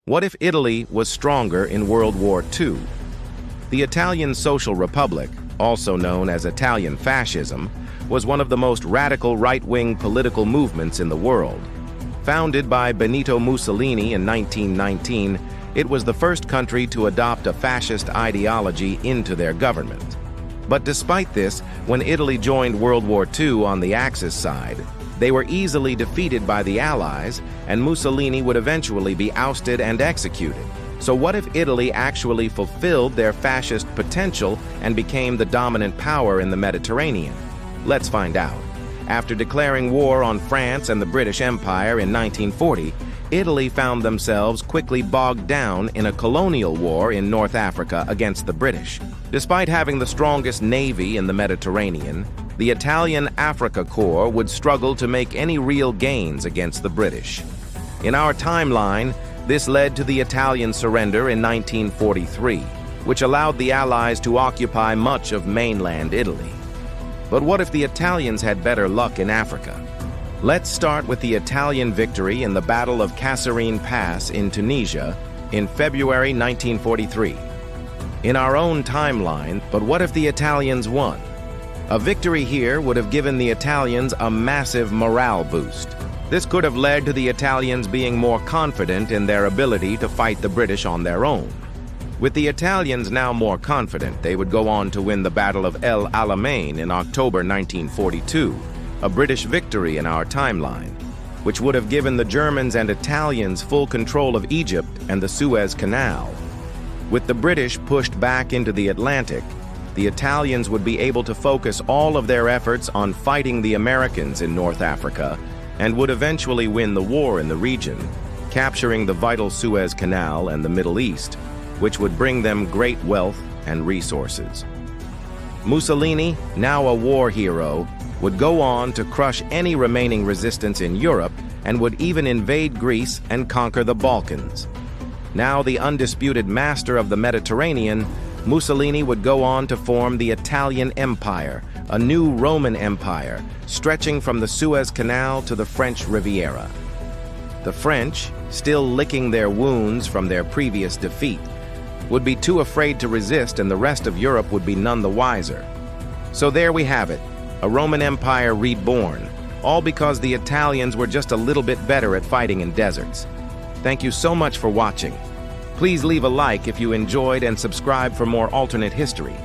What if Italy was stronger in World War II? The Italian Social Republic, also known as Italian Fascism, was one of the most radical right-wing political movements in the world. Founded by Benito Mussolini in 1919, it was the first country to adopt a fascist ideology into their government. But despite this, when Italy joined World War II on the Axis side, they were easily defeated by the Allies, and Mussolini would eventually be ousted and executed. So what if Italy actually fulfilled their fascist potential and became the dominant power in the Mediterranean? Let's find out. After declaring war on France and the British Empire in 1940, Italy found themselves quickly bogged down in a colonial war in North Africa against the British. Despite having the strongest navy in the Mediterranean, the Italian Africa Corps would struggle to make any real gains against the British. In our timeline, this led to the Italian surrender in 1943, which allowed the Allies to occupy much of mainland Italy. But what if the Italians had better luck in Africa? Let's start with the Italian victory in the Battle of Kasserine Pass in Tunisia in February 1943. In our own timeline, but what if the Italians won? A victory here would have given the Italians a massive morale boost. This could have led to the Italians being more confident in their ability to fight the British on their own. With the Italians now more confident, they would go on to win the Battle of El Alamein in October 1942, a British victory in our timeline, which would have given the Germans and Italians full control of Egypt and the Suez Canal. With the British pushed back into the Atlantic, the Italians would be able to focus all of their efforts on fighting the Americans in North Africa and would eventually win the war in the region, capturing the vital Suez Canal and the Middle East, which would bring them great wealth and resources. Mussolini, now a war hero, would go on to crush any remaining resistance in Europe and would even invade Greece and conquer the Balkans. Now the undisputed master of the Mediterranean, Mussolini would go on to form the Italian Empire, a new Roman Empire, stretching from the Suez Canal to the French Riviera. The French, still licking their wounds from their previous defeat, would be too afraid to resist, and the rest of Europe would be none the wiser. So there we have it, a Roman Empire reborn, all because the Italians were just a little bit better at fighting in deserts. Thank you so much for watching. Please leave a like if you enjoyed and subscribe for more alternate history.